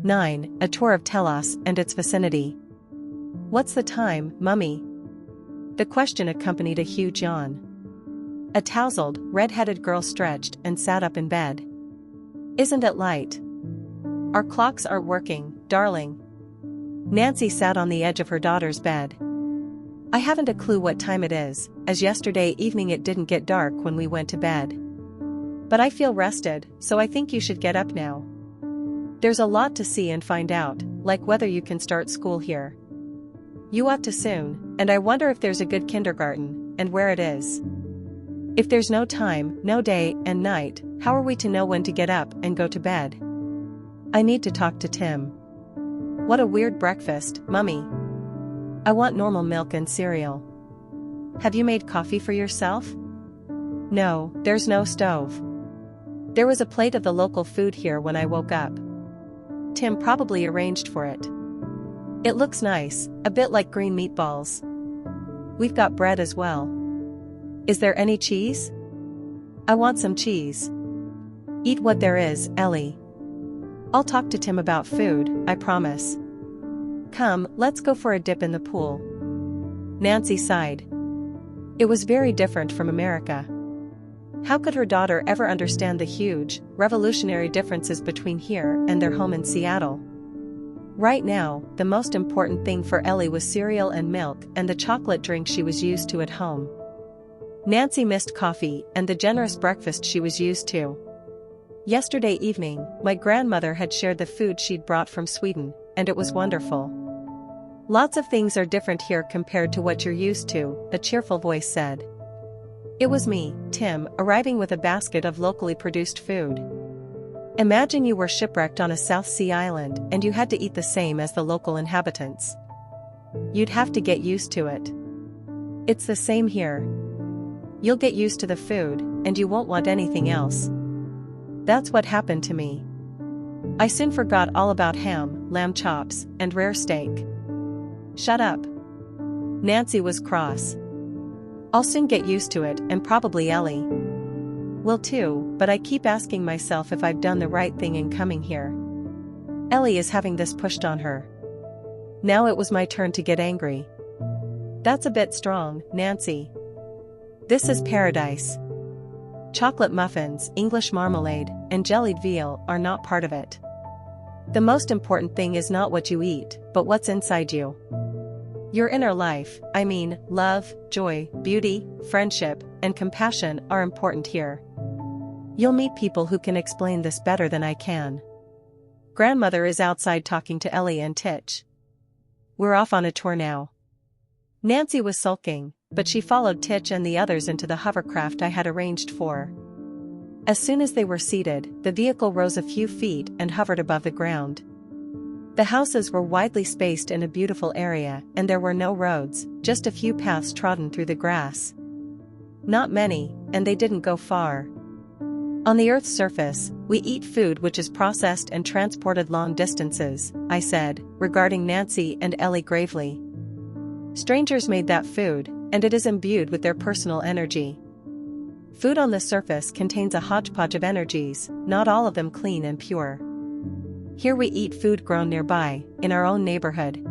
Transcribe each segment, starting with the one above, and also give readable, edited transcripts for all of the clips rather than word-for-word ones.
9. A tour of Telos and its vicinity. What's the time, Mummy? The question accompanied a huge yawn. A tousled, red-headed girl stretched and sat up in bed. Isn't it light? Our clocks aren't working, darling. Nancy sat on the edge of her daughter's bed. I haven't a clue what time it is, as yesterday evening it didn't get dark when we went to bed. But I feel rested, so I think you should get up now. There's a lot to see and find out, like whether you can start school here. You ought to soon, and I wonder if there's a good kindergarten, and where it is. If there's no time, no day and night, how are we to know when to get up and go to bed? I need to talk to Tim. What a weird breakfast, Mummy. I want normal milk and cereal. Have you made coffee for yourself? No, there's no stove. There was a plate of the local food here when I woke up. Tim probably arranged for it. It looks nice, a bit like green meatballs. We've got bread as well. Is there any cheese? I want some cheese. Eat what there is, Ellie. I'll talk to Tim about food, I promise. Come, let's go for a dip in the pool. Nancy sighed. It was very different from America. How could her daughter ever understand the huge, revolutionary differences between here and their home in Seattle? Right now, the most important thing for Ellie was cereal and milk and the chocolate drink she was used to at home. Nancy missed coffee and the generous breakfast she was used to. Yesterday evening, my grandmother had shared the food she'd brought from Sweden, and it was wonderful. Lots of things are different here compared to what you're used to, a cheerful voice said. It was me, Tim, arriving with a basket of locally produced food. Imagine you were shipwrecked on a South Sea island and you had to eat the same as the local inhabitants. You'd have to get used to it. It's the same here. You'll get used to the food, and you won't want anything else. That's what happened to me. I soon forgot all about ham, lamb chops, and rare steak. Shut up. Nancy was cross. I'll soon get used to it, and probably Ellie will too, but I keep asking myself if I've done the right thing in coming here. Ellie is having this pushed on her. Now it was my turn to get angry. That's a bit strong, Nancy. This is paradise. Chocolate muffins, English marmalade, and jellied veal are not part of it. The most important thing is not what you eat, but what's inside you. Your inner life, I mean, love, joy, beauty, friendship, and compassion are important here. You'll meet people who can explain this better than I can. Grandmother is outside talking to Ellie and Titch. We're off on a tour now. Nancy was sulking, but she followed Titch and the others into the hovercraft I had arranged for. As soon as they were seated, the vehicle rose a few feet and hovered above the ground. The houses were widely spaced in a beautiful area, and there were no roads, just a few paths trodden through the grass. Not many, and they didn't go far. On the Earth's surface, we eat food which is processed and transported long distances, I said, regarding Nancy and Ellie gravely. Strangers made that food, and it is imbued with their personal energy. Food on the surface contains a hodgepodge of energies, not all of them clean and pure. Here we eat food grown nearby, in our own neighborhood.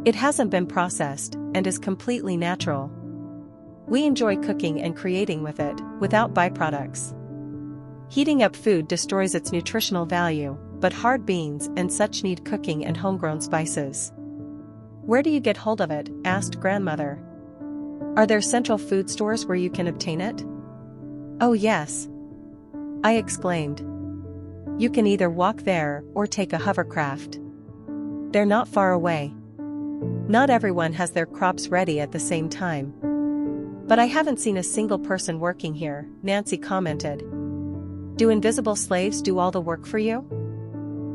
It hasn't been processed, and is completely natural. We enjoy cooking and creating with it, without byproducts. Heating up food destroys its nutritional value, but hard beans and such need cooking and homegrown spices. Where do you get hold of it? Asked grandmother. Are there central food stores where you can obtain it? Oh yes, I exclaimed. You can either walk there or take a hovercraft. They're not far away. Not everyone has their crops ready at the same time. But I haven't seen a single person working here, Nancy commented. Do invisible slaves do all the work for you?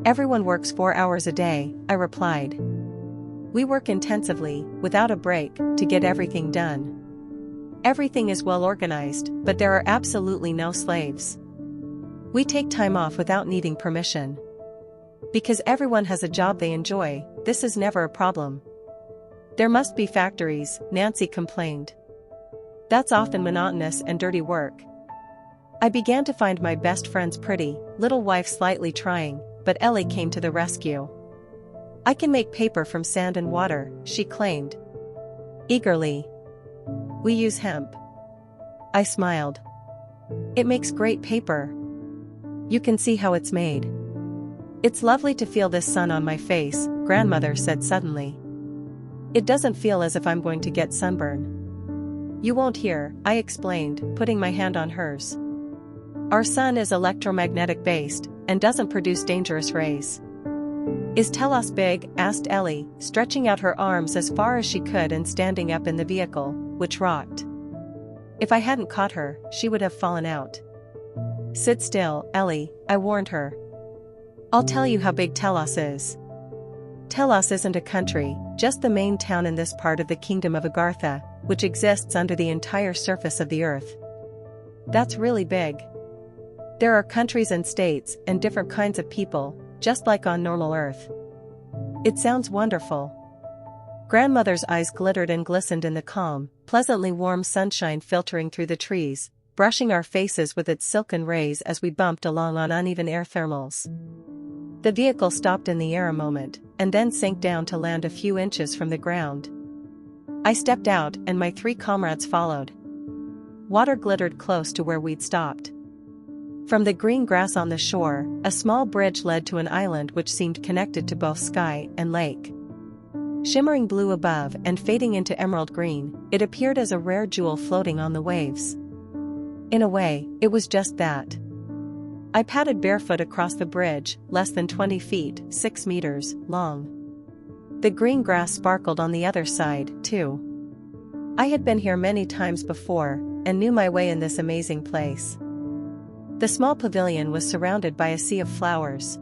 Everyone works 4 hours a day, I replied. We work intensively, without a break, to get everything done. Everything is well organized, but there are absolutely no slaves. We take time off without needing permission. Because everyone has a job they enjoy, this is never a problem. There must be factories, Nancy complained. That's often monotonous and dirty work. I began to find my best friend's pretty, little wife slightly trying, but Ellie came to the rescue. "I can make paper from sand and water," she claimed eagerly. "We use hemp." I smiled. "It makes great paper. You can see how it's made." "It's lovely to feel this sun on my face," grandmother said suddenly. "It doesn't feel as if I'm going to get sunburn." "You won't here," I explained, putting my hand on hers. "Our sun is electromagnetic based, and doesn't produce dangerous rays." "Is Telos big?" asked Ellie, stretching out her arms as far as she could and standing up in the vehicle, which rocked. If I hadn't caught her, she would have fallen out. "Sit still, Ellie," I warned her. "I'll tell you how big Telos is." Telos isn't a country, just the main town in this part of the kingdom of Agartha, which exists under the entire surface of the earth. That's really big. There are countries and states and different kinds of people, just like on normal Earth. It sounds wonderful. Grandmother's eyes glittered and glistened in the calm, pleasantly warm sunshine filtering through the trees, brushing our faces with its silken rays as we bumped along on uneven air thermals. The vehicle stopped in the air a moment, and then sank down to land a few inches from the ground. I stepped out and my 3 comrades followed. Water glittered close to where we'd stopped. From the green grass on the shore, a small bridge led to an island which seemed connected to both sky and lake. Shimmering blue above and fading into emerald green, it appeared as a rare jewel floating on the waves. In a way, it was just that. I padded barefoot across the bridge, less than 20 feet, 6 meters, long. The green grass sparkled on the other side, too. I had been here many times before, and knew my way in this amazing place. The small pavilion was surrounded by a sea of flowers.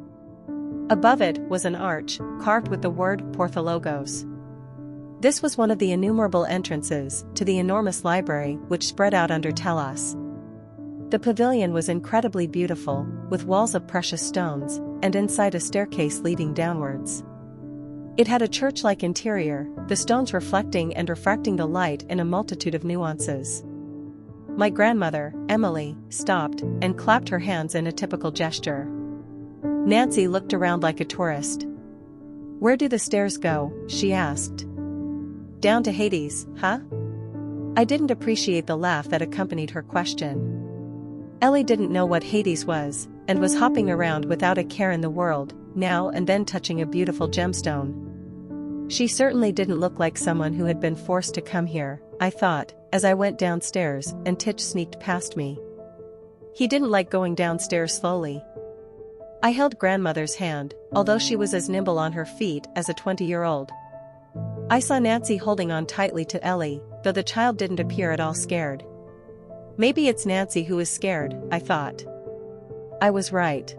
Above it was an arch, carved with the word Porthologos. This was one of the innumerable entrances to the enormous library which spread out under Telos. The pavilion was incredibly beautiful, with walls of precious stones, and inside a staircase leading downwards. It had a church-like interior, the stones reflecting and refracting the light in a multitude of nuances. My grandmother, Emily, stopped and clapped her hands in a typical gesture. Nancy looked around like a tourist. "Where do the stairs go?" she asked. "Down to Hades, huh?" I didn't appreciate the laugh that accompanied her question. Ellie didn't know what Hades was, and was hopping around without a care in the world, now and then touching a beautiful gemstone. She certainly didn't look like someone who had been forced to come here, I thought, as I went downstairs and Titch sneaked past me. He didn't like going downstairs slowly. I held grandmother's hand, although she was as nimble on her feet as a 20-year-old. I saw Nancy holding on tightly to Ellie, though the child didn't appear at all scared. Maybe it's Nancy who is scared, I thought. I was right.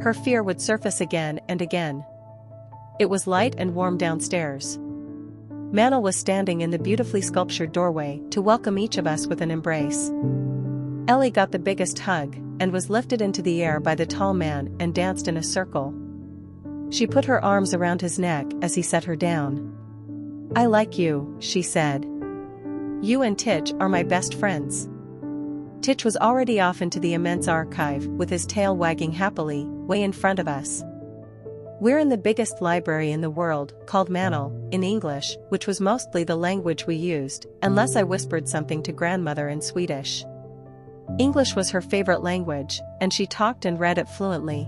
Her fear would surface again and again. It was light and warm downstairs. Manel was standing in the beautifully sculptured doorway to welcome each of us with an embrace. Ellie got the biggest hug, and was lifted into the air by the tall man and danced in a circle. She put her arms around his neck as he set her down. "I like you," she said. "You and Titch are my best friends." Titch was already off into the immense archive with his tail wagging happily, way in front of us. We're in the biggest library in the world, called Manel, in English, which was mostly the language we used, unless I whispered something to grandmother in Swedish. English was her favorite language, and she talked and read it fluently.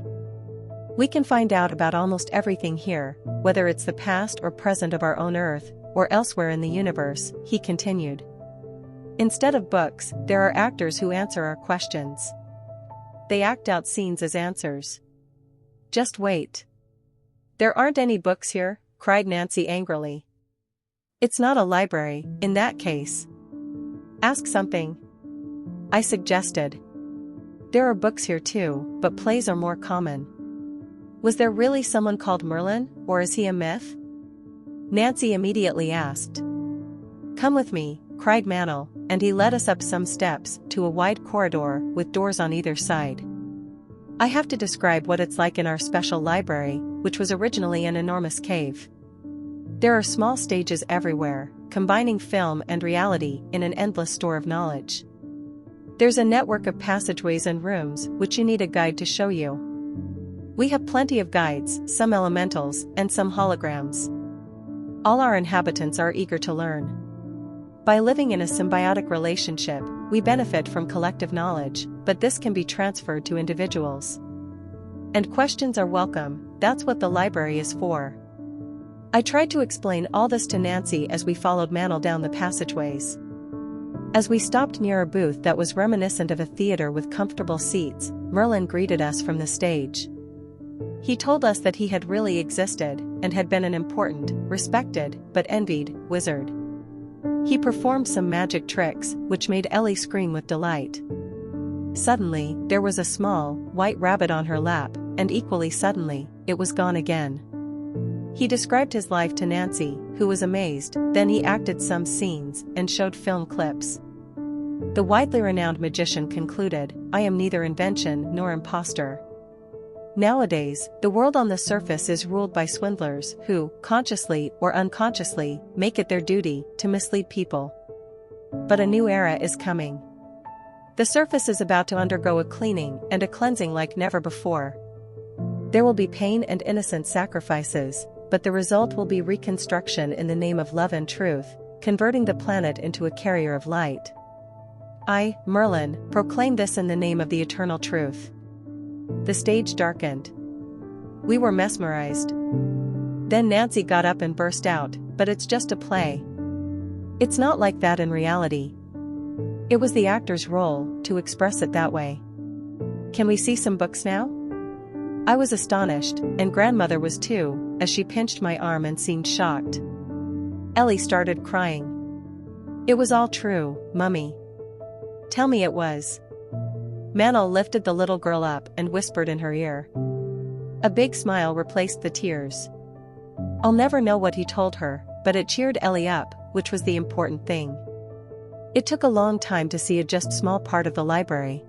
We can find out about almost everything here, whether it's the past or present of our own Earth, or elsewhere in the universe, he continued. Instead of books, there are actors who answer our questions. They act out scenes as answers. Just wait. There aren't any books here, cried Nancy angrily. It's not a library, in that case. Ask something. I suggested. There are books here too, but plays are more common. Was there really someone called Merlin, or is he a myth? Nancy immediately asked. Come with me, cried Manel, and he led us up some steps to a wide corridor with doors on either side. I have to describe what it's like in our special library, which was originally an enormous cave. There are small stages everywhere, combining film and reality in an endless store of knowledge. There's a network of passageways and rooms which you need a guide to show you. We have plenty of guides, some elementals, and some holograms. All our inhabitants are eager to learn. By living in a symbiotic relationship, we benefit from collective knowledge, but this can be transferred to individuals. And questions are welcome, that's what the library is for. I tried to explain all this to Nancy as we followed Manel down the passageways. As we stopped near a booth that was reminiscent of a theater with comfortable seats, Merlin greeted us from the stage. He told us that he had really existed, and had been an important, respected, but envied, wizard. He performed some magic tricks, which made Ellie scream with delight. Suddenly, there was a small, white rabbit on her lap, and equally suddenly, it was gone again. He described his life to Nancy, who was amazed, then he acted some scenes, and showed film clips. The widely renowned magician concluded, "I am neither invention nor imposter." Nowadays, the world on the surface is ruled by swindlers who, consciously or unconsciously, make it their duty to mislead people. But a new era is coming. The surface is about to undergo a cleaning and a cleansing like never before. There will be pain and innocent sacrifices, but the result will be reconstruction in the name of love and truth, converting the planet into a carrier of light. I, Merlin, proclaim this in the name of the eternal truth. The stage darkened. We were mesmerized. Then Nancy got up and burst out, "But it's just a play. It's not like that in reality." It was the actor's role to express it that way. "Can we see some books now?" I was astonished, and grandmother was too, as she pinched my arm and seemed shocked. Ellie started crying. "It was all true, Mummy." "Tell me it was." Manel lifted the little girl up and whispered in her ear. A big smile replaced the tears. I'll never know what he told her, but it cheered Ellie up, which was the important thing. It took a long time to see a just small part of the library.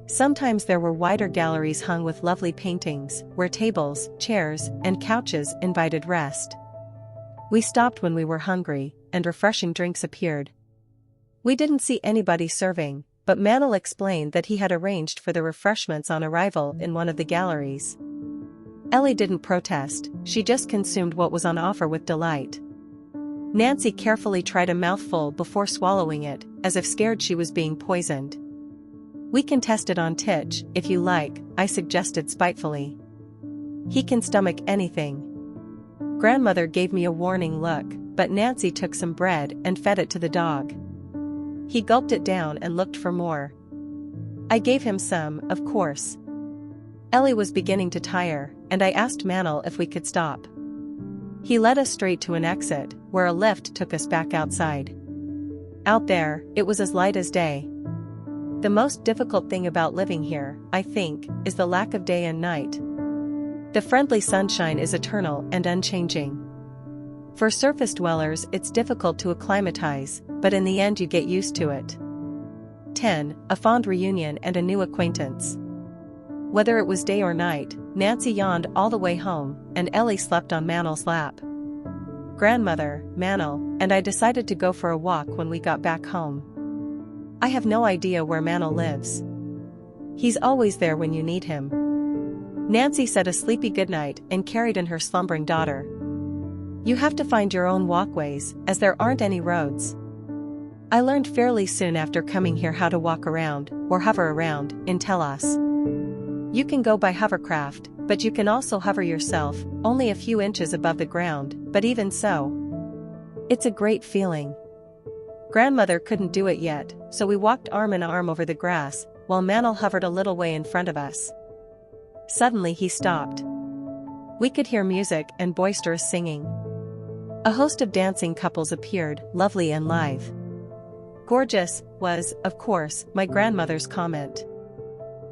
Sometimes there were wider galleries hung with lovely paintings, where tables, chairs, and couches invited rest. We stopped when we were hungry, and refreshing drinks appeared. We didn't see anybody serving, but Manel explained that he had arranged for the refreshments on arrival in one of the galleries. Ellie didn't protest, she just consumed what was on offer with delight. Nancy carefully tried a mouthful before swallowing it, as if scared she was being poisoned. "We can test it on Titch, if you like," I suggested spitefully. "He can stomach anything." Grandmother gave me a warning look, but Nancy took some bread and fed it to the dog. He gulped it down and looked for more. I gave him some, of course. Ellie was beginning to tire, and I asked Manel if we could stop. He led us straight to an exit, where a lift took us back outside. Out there, it was as light as day. The most difficult thing about living here, I think, is the lack of day and night. The friendly sunshine is eternal and unchanging. For surface dwellers it's difficult to acclimatize, but in the end you get used to it. 10. A fond reunion and a new acquaintance. Whether it was day or night, Nancy yawned all the way home, and Ellie slept on Manel's lap. Grandmother, Manel, and I decided to go for a walk when we got back home. I have no idea where Manel lives. He's always there when you need him. Nancy said a sleepy goodnight and carried in her slumbering daughter. You have to find your own walkways, as there aren't any roads. I learned fairly soon after coming here how to walk around, or hover around, in Telos. You can go by hovercraft, but you can also hover yourself, only a few inches above the ground, but even so, it's a great feeling. Grandmother couldn't do it yet, so we walked arm in arm over the grass, while Manel hovered a little way in front of us. Suddenly he stopped. We could hear music and boisterous singing. A host of dancing couples appeared, lovely and live. Gorgeous was, of course, my grandmother's comment.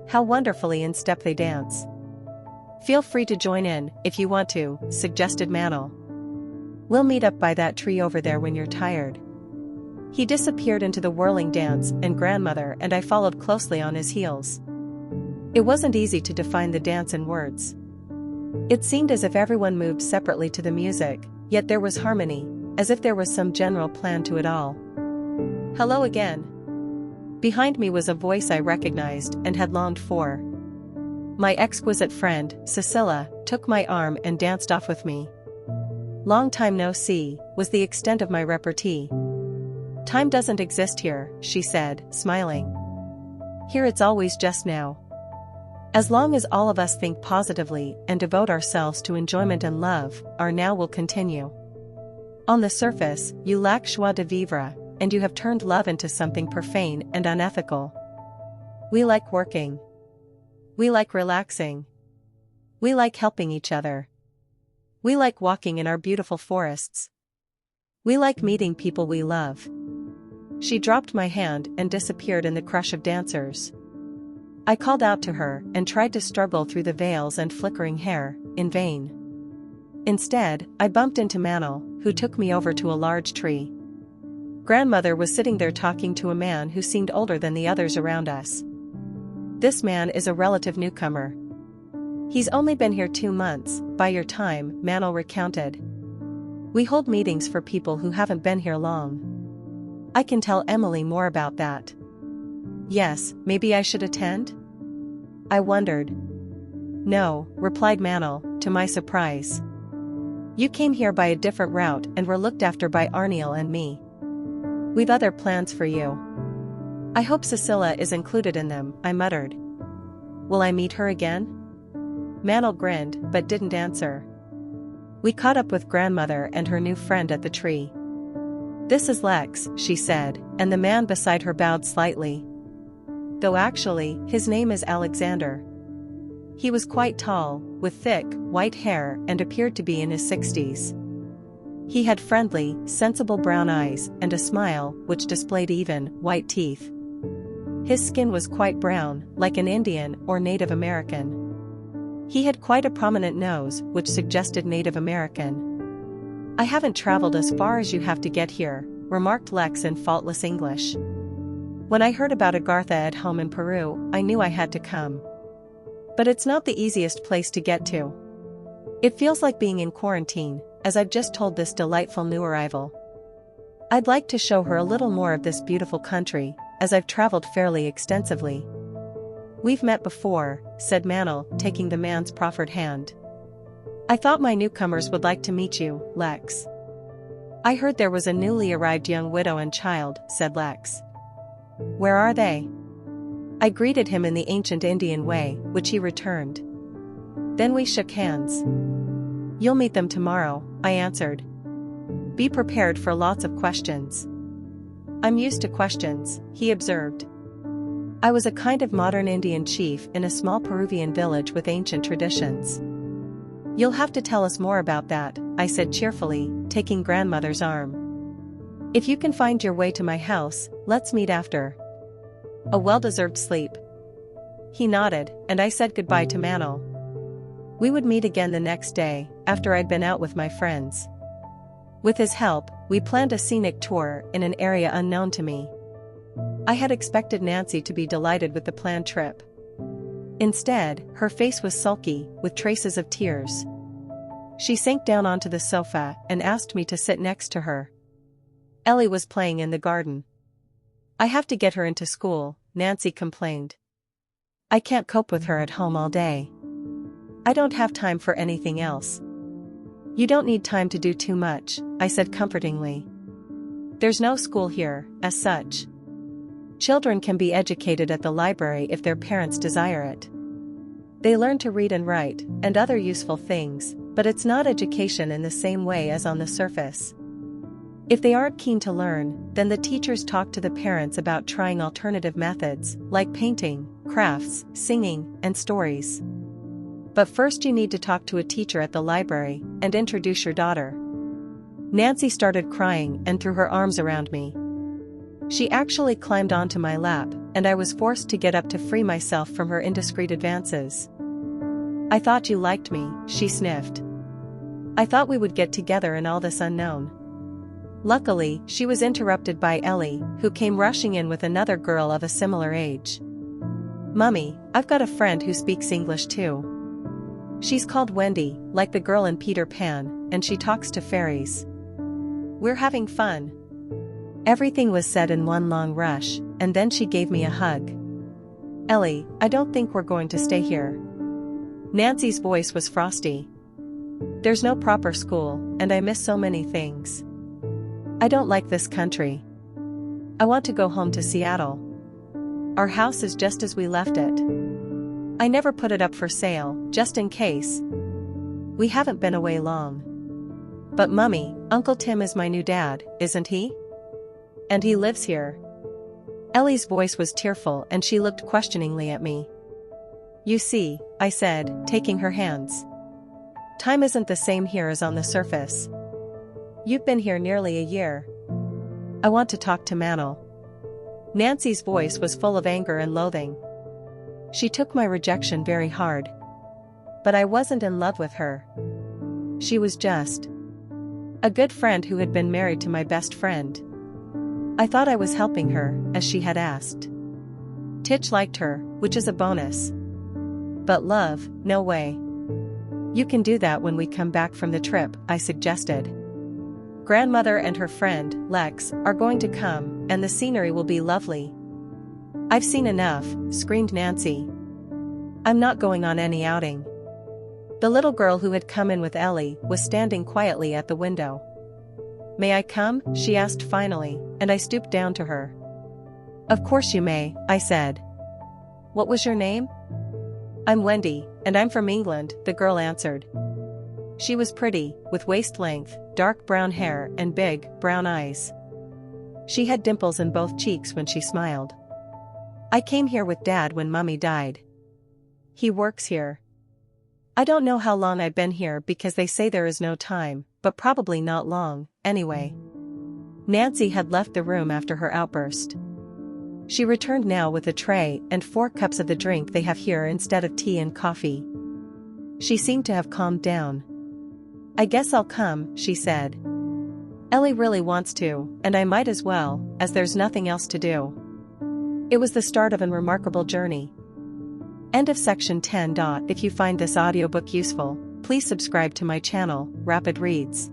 How wonderfully in step they dance. Feel free to join in, if you want to, suggested Manel. We'll meet up by that tree over there when you're tired. He disappeared into the whirling dance, and grandmother and I followed closely on his heels. It wasn't easy to define the dance in words. It seemed as if everyone moved separately to the music, yet there was harmony, as if there was some general plan to it all. Hello again. Behind me was a voice I recognized and had longed for. My exquisite friend, Cecilia, took my arm and danced off with me. Long time no see, was the extent of my repartee. Time doesn't exist here, she said, smiling. Here it's always just now. As long as all of us think positively and devote ourselves to enjoyment and love, our now will continue. On the surface, you lack joie de vivre, and you have turned love into something profane and unethical. We like working. We like relaxing. We like helping each other. We like walking in our beautiful forests. We like meeting people we love. She dropped my hand and disappeared in the crush of dancers. I called out to her and tried to struggle through the veils and flickering hair, in vain. Instead, I bumped into Manel, who took me over to a large tree. Grandmother was sitting there talking to a man who seemed older than the others around us. This man is a relative newcomer. He's only been here 2 months, by your time, Manel recounted. We hold meetings for people who haven't been here long. I can tell Emily more about that. Yes, maybe I should attend? I wondered. No, replied Manel, to my surprise. You came here by a different route and were looked after by Arniel and me. We've other plans for you. I hope Cecilia is included in them, I muttered. Will I meet her again? Manel grinned, but didn't answer. We caught up with grandmother and her new friend at the tree. This is Lex, she said, and the man beside her bowed slightly. Though actually, his name is Alexander. He was quite tall, with thick, white hair and appeared to be in his 60s. He had friendly, sensible brown eyes and a smile which displayed even, white teeth. His skin was quite brown, like an Indian or Native American. He had quite a prominent nose, which suggested Native American. I haven't traveled as far as you have to get here, remarked Lex in faultless English. When I heard about Agartha at home in Peru, I knew I had to come. But it's not the easiest place to get to. It feels like being in quarantine, as I've just told this delightful new arrival. I'd like to show her a little more of this beautiful country, as I've traveled fairly extensively. We've met before, said Manel, taking the man's proffered hand. I thought my newcomers would like to meet you, Lex. I heard there was a newly arrived young widow and child, said Lex. Where are they? I greeted him in the ancient Indian way, which he returned. Then we shook hands. You'll meet them tomorrow, I answered. Be prepared for lots of questions. I'm used to questions, he observed. I was a kind of modern Indian chief in a small Peruvian village with ancient traditions. You'll have to tell us more about that, I said cheerfully, taking grandmother's arm. If you can find your way to my house, let's meet after a well-deserved sleep. He nodded, and I said goodbye to Manel. We would meet again the next day, after I'd been out with my friends. With his help, we planned a scenic tour in an area unknown to me. I had expected Nancy to be delighted with the planned trip. Instead, her face was sulky, with traces of tears. She sank down onto the sofa and asked me to sit next to her. Ellie was playing in the garden. I have to get her into school, Nancy complained. I can't cope with her at home all day. I don't have time for anything else. You don't need time to do too much, I said comfortingly. There's no school here, as such. Children can be educated at the library if their parents desire it. They learn to read and write, and other useful things, but it's not education in the same way as on the surface. If they aren't keen to learn, then the teachers talk to the parents about trying alternative methods, like painting, crafts, singing, and stories. But first you need to talk to a teacher at the library, and introduce your daughter. Nancy started crying and threw her arms around me. She actually climbed onto my lap, and I was forced to get up to free myself from her indiscreet advances. I thought you liked me, she sniffed. I thought we would get together in all this unknown. Luckily, she was interrupted by Ellie, who came rushing in with another girl of a similar age. Mummy, I've got a friend who speaks English too. She's called Wendy, like the girl in Peter Pan, and she talks to fairies. We're having fun. Everything was said in one long rush, and then she gave me a hug. Ellie, I don't think we're going to stay here. Nancy's voice was frosty. There's no proper school, and I miss so many things. I don't like this country. I want to go home to Seattle. Our house is just as we left it. I never put it up for sale, just in case. We haven't been away long. But Mummy, Uncle Tim is my new dad, isn't he? And he lives here. Ellie's voice was tearful and she looked questioningly at me. You see, I said, taking her hands. Time isn't the same here as on the surface. You've been here nearly a year. I want to talk to Manel. Nancy's voice was full of anger and loathing. She took my rejection very hard. But I wasn't in love with her. She was just a good friend who had been married to my best friend. I thought I was helping her, as she had asked. Titch liked her, which is a bonus. But love, no way. You can do that when we come back from the trip, I suggested. Grandmother and her friend, Lex, are going to come, and the scenery will be lovely. I've seen enough, screamed Nancy. I'm not going on any outing. The little girl who had come in with Ellie was standing quietly at the window. May I come? She asked finally, and I stooped down to her. Of course you may, I said. What was your name? I'm Wendy, and I'm from England, the girl answered. She was pretty, with waist-length, dark brown hair and big, brown eyes. She had dimples in both cheeks when she smiled. I came here with Dad when Mummy died. He works here. I don't know how long I've been here because they say there is no time, but probably not long, anyway. Nancy had left the room after her outburst. She returned now with a tray and 4 cups of the drink they have here instead of tea and coffee. She seemed to have calmed down. I guess I'll come, she said. Ellie really wants to, and I might as well, as there's nothing else to do. It was the start of a remarkable journey. End of section 10. If you find this audiobook useful, please subscribe to my channel, Rapid Reads.